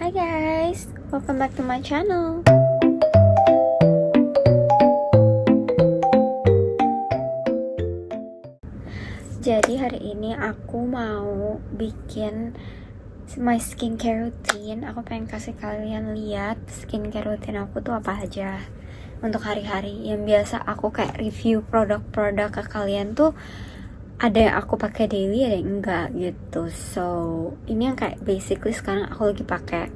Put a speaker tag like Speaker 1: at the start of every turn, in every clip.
Speaker 1: Hi guys, welcome back to my channel. Jadi hari ini aku mau bikin my skincare routine. Aku pengen kasih kalian lihat skincare routine aku tuh apa aja untuk hari-hari. Yang biasa aku kayak review produk-produk ke kalian tuh ada yang aku pakai daily, ada yang enggak gitu. So ini yang kayak basically sekarang aku lagi pakai.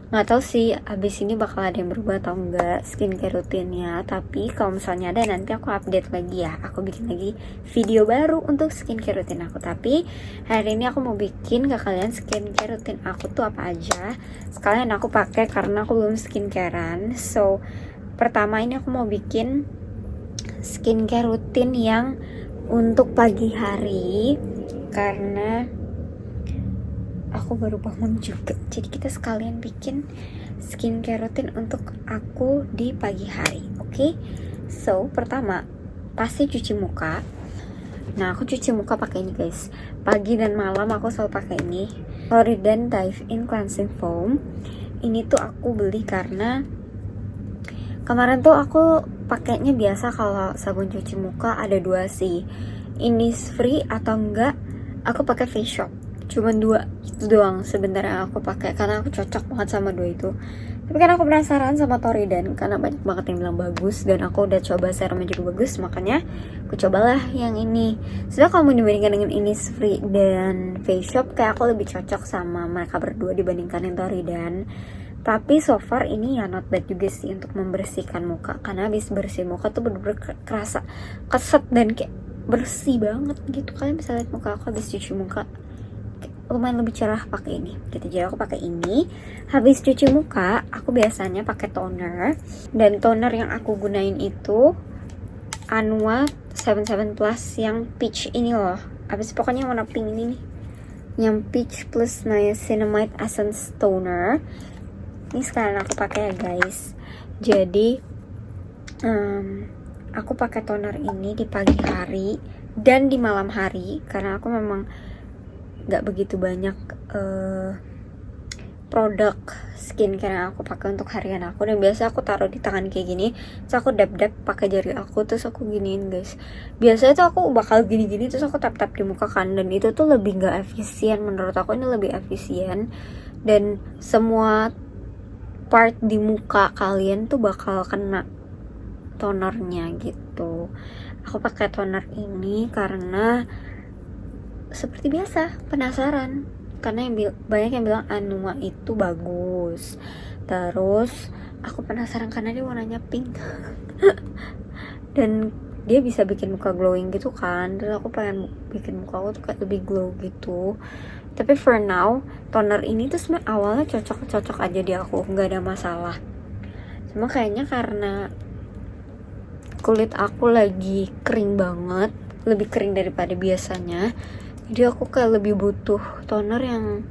Speaker 1: Nggak tahu sih abis ini bakal ada yang berubah atau enggak skincare rutinnya. Tapi kalau misalnya ada, nanti aku update lagi ya. Aku bikin lagi video baru untuk skincare rutin aku. Tapi hari ini aku mau bikin ke kalian skincare rutin aku tuh apa aja. Sekalian aku pakai karena aku belum skincarean. So pertama ini aku mau bikin skincare rutin yang untuk pagi hari, karena aku baru bangun juga. Jadi kita sekalian bikin skincare rutin untuk aku di pagi hari. Oke? So pertama pasti cuci muka. Nah aku cuci muka pakai ini guys. Pagi dan malam aku selalu pakai ini, Toriden Dive-In Cleansing Foam. Ini tuh aku beli karena kemarin tuh aku pakainya biasa kalau sabun cuci muka ada dua sih, Innisfree atau enggak aku pakai Face Shop. Cuman dua itu doang sebenarnya aku pakai karena aku cocok banget sama dua itu. Tapi kan aku penasaran sama Toriden karena banyak banget yang bilang bagus dan aku udah coba serumnya juga bagus, makanya aku cobalah yang ini. Sebenarnya kalau mau dibandingkan dengan Innisfree dan Face Shop, kayak aku lebih cocok sama mereka berdua dibandingkan yang Toriden. Tapi so far ini ya not bad juga sih untuk membersihkan muka, karena habis bersih muka tuh bener-bener kerasa keset dan kayak bersih banget gitu. Kalian bisa lihat muka aku habis cuci muka lumayan lebih cerah pakai ini gitu. Jadi aku pakai ini habis cuci muka. Aku biasanya pakai toner, dan toner yang aku gunain itu Anua 77 Plus yang peach ini loh. Habis pokoknya warna pink ini nih, yang peach plus niacinamide essence toner. Ini sekarang aku pakai ya guys. Jadi aku pakai toner ini di pagi hari dan di malam hari karena aku memang nggak begitu banyak produk skincare yang aku pakai untuk harian aku, dan biasa aku taruh di tangan kayak gini, terus aku dab-dab pakai jari aku, terus aku giniin guys. Biasanya tuh aku bakal gini-gini terus aku tap-tap di muka kan, dan itu tuh lebih nggak efisien. Menurut aku ini lebih efisien, dan semua part di muka kalian tuh bakal kena tonernya gitu. Aku pakai toner ini karena seperti biasa penasaran, karena banyak yang bilang Anua itu bagus. Terus aku penasaran karena dia warnanya pink dan dia bisa bikin muka glowing gitu kan. Terus aku pengen bikin muka aku tuh kayak lebih glow gitu. Tapi for now toner ini tuh sebenarnya awalnya cocok aja di aku, nggak ada masalah. Cuma kayaknya karena kulit aku lagi kering banget, lebih kering daripada biasanya, jadi aku kayak lebih butuh toner yang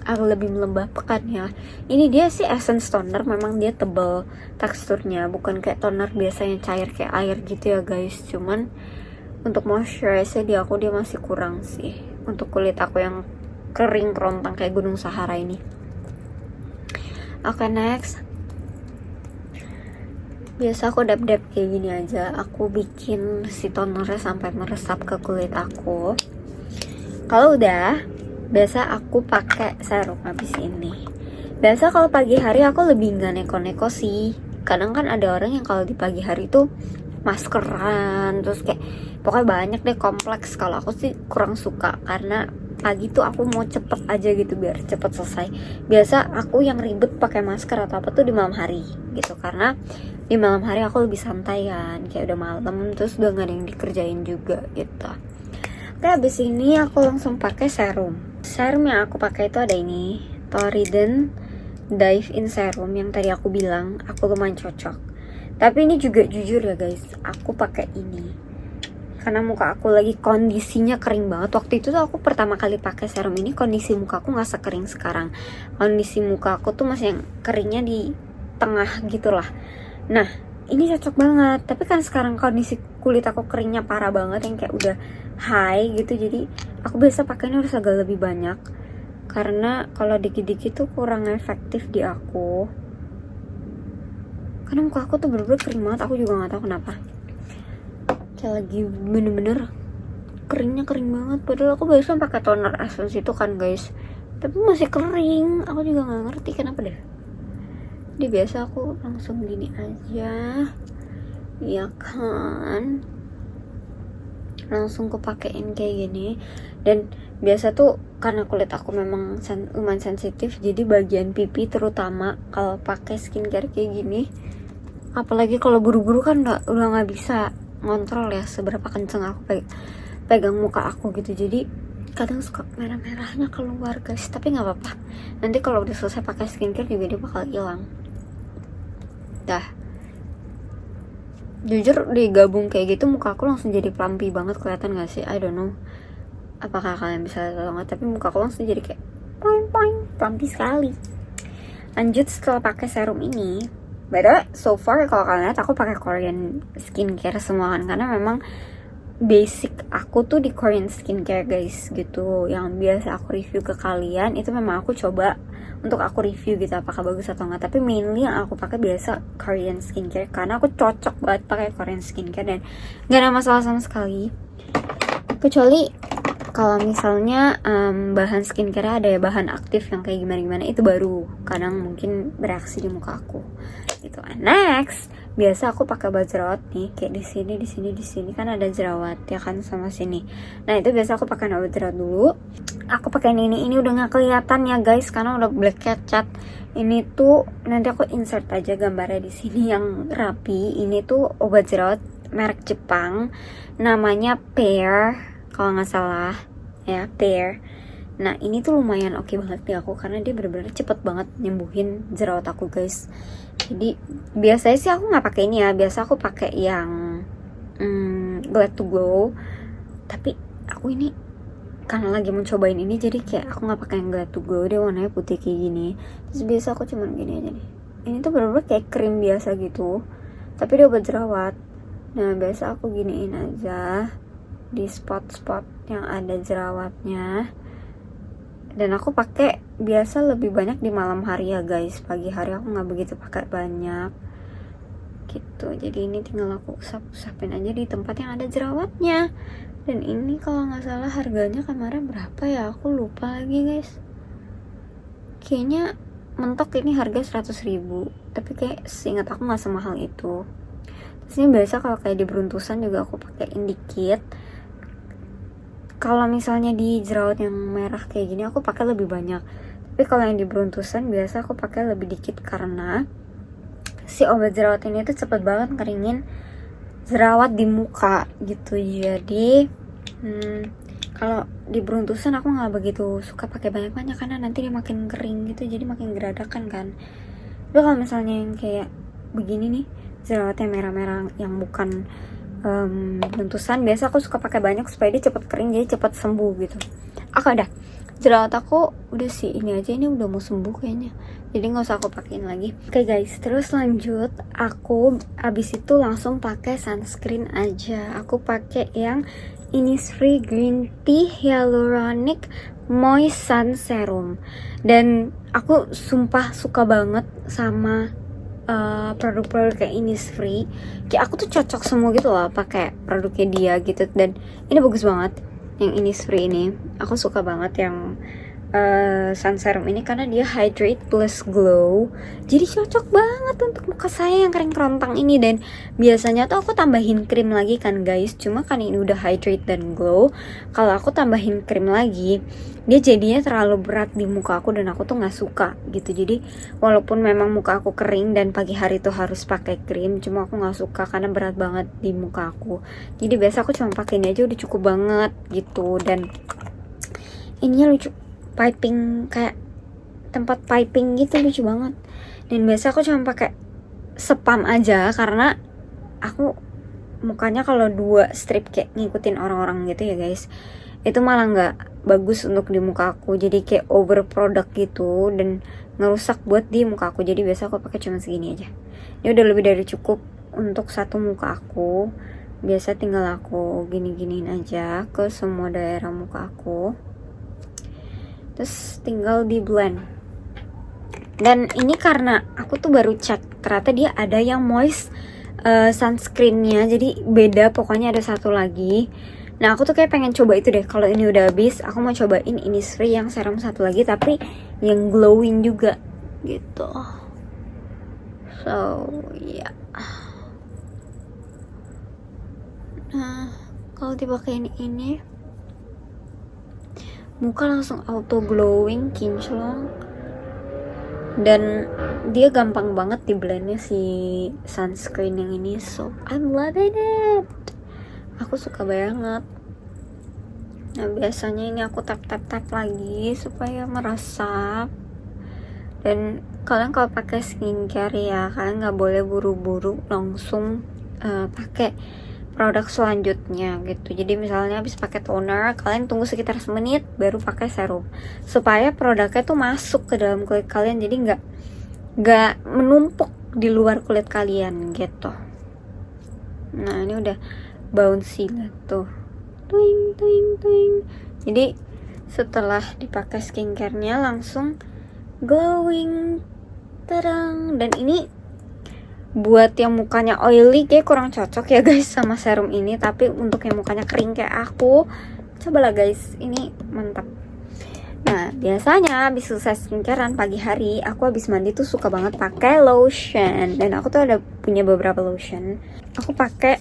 Speaker 1: agak lebih melembabkan ya. Ini dia sih essence toner, memang dia tebal teksturnya, bukan kayak toner biasanya cair kayak air gitu ya guys. Cuman untuk moisturize di aku dia masih kurang sih untuk kulit aku yang kering kerontang kayak gunung Sahara ini. Oke, next. Biasa aku dab-dab kayak gini aja. Aku bikin si tonernya sampai meresap ke kulit aku. Kalau udah, biasa aku pakai serum habis ini. Biasa kalau pagi hari aku lebih nggak neko-neko sih. Kadang kan ada orang yang kalau di pagi hari tuh maskeran, terus kayak pokoknya banyak deh kompleks. Kalau aku sih kurang suka karena pagi tuh aku mau cepet aja gitu biar cepet selesai. Biasa aku yang ribet pakai masker atau apa tuh di malam hari gitu, karena di malam hari aku lebih santai kan, kayak udah malam terus udah gak ada yang dikerjain juga gitu. Oke, habis ini aku langsung pakai serum. Serum yang aku pakai itu ada ini, Toriden Dive-In Serum yang tadi aku bilang aku lumayan cocok. Tapi ini juga jujur ya guys, aku pakai ini karena muka aku lagi kondisinya kering banget. Waktu itu tuh aku pertama kali pakai serum ini kondisi muka aku nggak sekering sekarang. Kondisi muka aku tuh masih yang keringnya di tengah gitulah. Nah ini cocok banget. Tapi kan sekarang kondisi kulit aku keringnya parah banget yang kayak udah high gitu. Jadi aku biasa pakainya harus agak lebih banyak. karena kalau dikit-dikit tuh kurang efektif di aku, karena muka aku tuh bener-bener kering banget. Aku juga nggak tahu kenapa, kayak lagi bener-bener keringnya kering banget. Padahal aku biasa pakai toner essence itu kan guys, tapi masih kering. Aku juga nggak ngerti kenapa deh. Jadi biasa aku langsung gini aja, ya kan, langsung kepakein kayak gini. Dan biasa tuh karena kulit aku memang lumayan sensitif, jadi bagian pipi terutama kalau pakai skincare kayak gini, apalagi kalau buru-buru kan udah nggak bisa ngontrol ya seberapa kenceng aku pegang muka aku gitu. Jadi kadang suka merah-merahnya keluar guys, tapi nggak apa-apa, nanti kalau udah selesai pakai skincare juga dia bakal hilang. Dah, jujur digabung kayak gitu muka aku langsung jadi plumpy banget, kelihatan gak sih? I don't know apakah kalian bisa lihat atau nggak, tapi muka aku langsung jadi kayak plumpy sekali. Lanjut setelah pakai serum ini, beda so far kalau kalian lihat aku pakai Korean skincare semua kan, karena memang basic aku tuh di Korean skincare guys gitu. Yang biasa aku review ke kalian itu memang aku coba untuk aku review gitu apakah bagus atau enggak, tapi mainly yang aku pakai biasa Korean skincare karena aku cocok banget pakai Korean skincare dan gak ada masalah sama sekali. Kecuali kalau misalnya bahan skincare ada ya bahan aktif yang kayak gimana itu baru kadang mungkin bereaksi di muka aku gitu. Next, biasa aku pakai obat jerawat nih, kayak di sini kan ada jerawat ya kan sama sini. Nah itu biasa aku pakai obat jerawat dulu. Aku pakai ini udah nggak kelihatan ya guys karena udah black cat. Ini tuh nanti aku insert aja gambarnya di sini yang rapi. Ini tuh obat jerawat merek Jepang, namanya Pear kalau nggak salah ya, Pear. Nah ini tuh lumayan oke banget di aku karena dia bener-bener cepet banget nyembuhin jerawat aku guys. Jadi biasanya sih aku nggak pakai ini ya, biasa aku pakai yang Glad to Glow. Tapi aku ini karena lagi mau cobain ini jadi kayak aku nggak pakai yang Glad to Glow, dia warnanya putih kayak gini. Terus biasa aku cuman gini aja nih. Ini tuh bener-bener kayak krim biasa gitu, tapi dia obat jerawat. Nah biasa aku giniin aja di spot-spot yang ada jerawatnya. Dan aku pakai biasa lebih banyak di malam hari ya guys, pagi hari aku nggak begitu pakai banyak gitu. Jadi ini tinggal aku usap-usapin aja di tempat yang ada jerawatnya. Dan ini kalau nggak salah harganya kemarin berapa ya, aku lupa lagi guys. Kayaknya mentok ini harga 100.000, tapi kayak seingat aku nggak semahal itu. Terus ini biasa kalau kayak di beruntusan juga aku pakein dikit. Kalau misalnya di jerawat yang merah kayak gini aku pakai lebih banyak, tapi kalau yang di beruntusan biasa aku pakai lebih dikit karena si obat jerawat ini tuh cepet banget keringin jerawat di muka gitu. Jadi kalau di beruntusan aku nggak begitu suka pakai banyak-banyak karena nanti dia makin kering gitu, jadi makin geradakan kan. Tapi kalau misalnya yang kayak begini nih, jerawatnya merah-merah yang bukan beruntusan, biasa aku suka pakai banyak supaya dia cepet kering, jadi cepet sembuh gitu. Dah, jerawat aku udah sih ini aja, ini udah mau sembuh kayaknya, jadi nggak usah aku pakein lagi. Oke guys, terus lanjut aku abis itu langsung pakai sunscreen aja. Aku pakai yang Innisfree Green Tea Hyaluronic Moist Sun Serum, dan aku sumpah suka banget sama produk-produk kayak Innisfree. Kayak aku tuh cocok semua gitu loh pakai produknya dia gitu. Dan ini bagus banget yang Innisfree ini, aku suka banget yang sun serum ini karena dia hydrate plus glow, jadi cocok banget untuk muka saya yang kering kerontang ini. Dan biasanya tuh aku tambahin krim lagi kan guys, cuma kan ini udah hydrate dan glow, kalau aku tambahin krim lagi dia jadinya terlalu berat di muka aku dan aku tuh nggak suka gitu. Jadi walaupun memang muka aku kering dan pagi hari tuh harus pakai krim, cuma aku nggak suka karena berat banget di muka aku. Jadi biasa aku cuma pakai ini aja udah cukup banget gitu. Dan ininya lucu, piping, kayak tempat piping gitu, lucu banget. Dan biasa aku cuma pakai spam aja karena aku mukanya kalau 2 strip kayak ngikutin orang-orang gitu ya guys, itu malah nggak bagus untuk di muka aku, jadi kayak over product gitu dan ngerusak buat di muka aku. Jadi biasa aku pakai cuma segini aja, ini udah lebih dari cukup untuk satu muka aku. Biasa tinggal aku gini-giniin aja ke semua daerah muka aku. terus tinggal di blend. Dan ini karena aku tuh baru cek, ternyata dia ada yang moist sunscreennya, jadi beda, pokoknya ada satu lagi. Nah aku tuh kayak pengen coba itu deh. Kalau ini udah habis, aku mau cobain Innisfree yang serum satu lagi, tapi yang glowing juga gitu. So ya. Nah kalau dipakein ini, muka langsung auto glowing, kinclong. Dan dia gampang banget di blendnya si sunscreen yang ini. So I'm loving it. Aku suka banget. Nah biasanya ini aku tap lagi supaya meresap. Dan kalian kalau pakai skincare ya, kalian nggak boleh buru-buru langsung pakai produk selanjutnya gitu. Jadi misalnya habis pakai toner, kalian tunggu sekitar semenit baru pakai serum, supaya produknya tuh masuk ke dalam kulit kalian, jadi nggak menumpuk di luar kulit kalian gitu. Nah ini udah bouncy lah tuh, twing. Jadi setelah dipakai skincare-nya langsung glowing, terang. Dan ini buat yang mukanya oily kayak kurang cocok ya guys sama serum ini, tapi untuk yang mukanya kering kayak aku, cobalah guys, ini mantap. Nah biasanya habis selesai skincarean pagi hari, aku habis mandi tuh suka banget pakai lotion. Dan aku tuh ada punya beberapa lotion. Aku pakai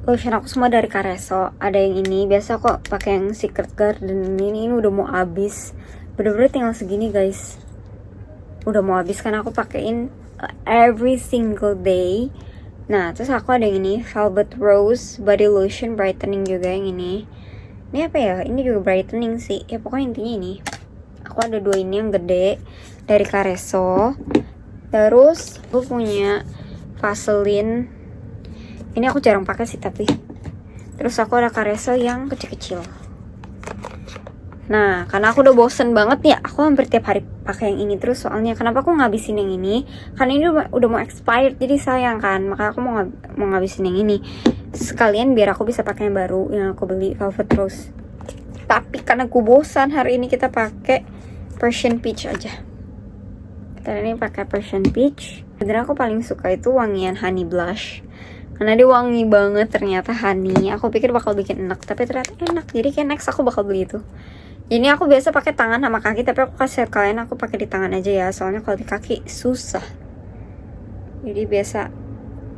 Speaker 1: lotion aku semua dari Careso. Ada yang ini, biasa kok pakai yang Secret Garden. Ini udah mau habis, bener-bener tinggal segini guys, udah mau habis karena aku pakein every single day. Nah terus aku ada yang ini, Velvet Rose Body Lotion Brightening juga yang ini. Ini apa ya, ini juga brightening sih ya, pokoknya intinya ini. Aku ada dua ini yang gede dari Careso. Terus aku punya Vaseline, ini aku jarang pakai sih tapi. Terus aku ada Careso yang kecil-kecil. Nah karena aku udah bosen banget ya, aku hampir tiap hari pakai yang ini terus. Soalnya kenapa aku ngabisin yang ini, karena ini udah mau expired, jadi sayang kan, maka aku mau ngabisin yang ini sekalian biar aku bisa pakai yang baru yang aku beli, Velvet Rose. Tapi karena aku bosan, hari ini kita pakai Persian Peach aja. Kita ini pakai Persian Peach. Sebenarnya aku paling suka itu wangian Honey Blush, karena dia wangi banget ternyata honey. Aku pikir bakal bikin enak, tapi ternyata enak. Jadi kayak next aku bakal beli itu. Ini aku biasa pakai tangan sama kaki, tapi aku kasih kalian aku pakai di tangan aja ya, soalnya kalau di kaki susah. Jadi biasa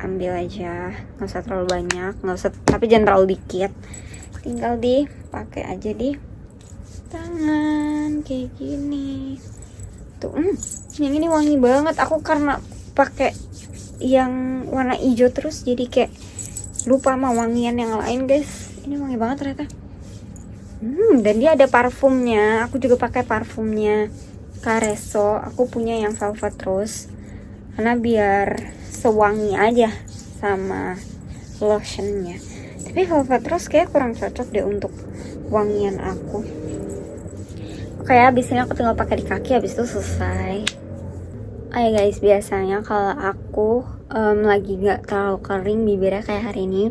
Speaker 1: ambil aja, nggak usah terlalu banyak, nggak usah, tapi jangan terlalu dikit. Tinggal dipakai aja di tangan kayak gini. Tuh, yang ini wangi banget. Aku karena pakai yang warna hijau terus, jadi kayak lupa sama wangian yang lain guys. Ini wangi banget ternyata. Dan dia ada parfumnya. Aku juga pakai parfumnya Careso. Aku punya yang Velvet Rose, karena biar sewangi aja sama lotionnya. Tapi Velvet Rose kayak kurang cocok deh untuk wangian aku. Oke, abis ini aku tinggal pakai di kaki, habis itu selesai. Ayo guys, biasanya kalau aku lagi gak terlalu kering bibirnya kayak hari ini,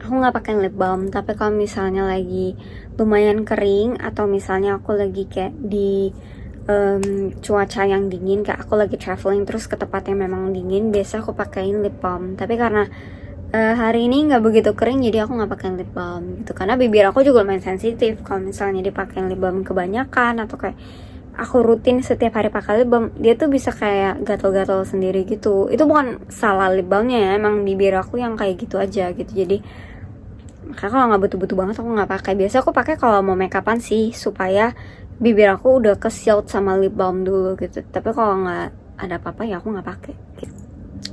Speaker 1: aku nggak pakai lip balm. Tapi kalau misalnya lagi lumayan kering, atau misalnya aku lagi kayak di cuaca yang dingin, kayak aku lagi traveling terus ke tempat yang memang dingin, biasa aku pakein lip balm. Tapi karena hari ini nggak begitu kering, jadi aku nggak pakai lip balm gitu, karena bibir aku juga lumayan sensitif. Kalau misalnya dipakein lip balm kebanyakan, atau kayak aku rutin setiap hari pakai lip balm, dia tuh bisa kayak gatal-gatal sendiri gitu. Itu bukan salah lip balmnya ya, emang bibir aku yang kayak gitu aja gitu. Jadi makanya kalau nggak butuh-butuh banget aku nggak pakai. Biasa aku pakai kalau mau make upan sih, supaya bibir aku udah ke-shield sama lip balm dulu gitu. Tapi kalau nggak ada apa-apa ya aku nggak pakai gitu.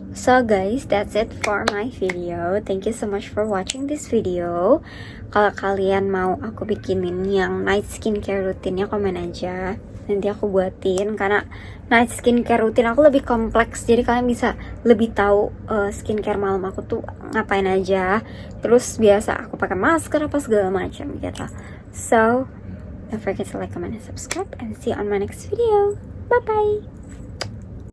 Speaker 1: So guys, that's it for my video. Thank you so much for watching this video. Kalau kalian mau aku bikinin yang night skincare rutinnya, komen aja, nanti aku buatin. Karena night skincare rutin aku lebih kompleks, jadi kalian bisa lebih tahu skincare malam aku tuh ngapain aja. Terus biasa aku pakai masker apa segala macam gitu. So don't forget to like, comment, and subscribe, and see you on my next video. Bye bye.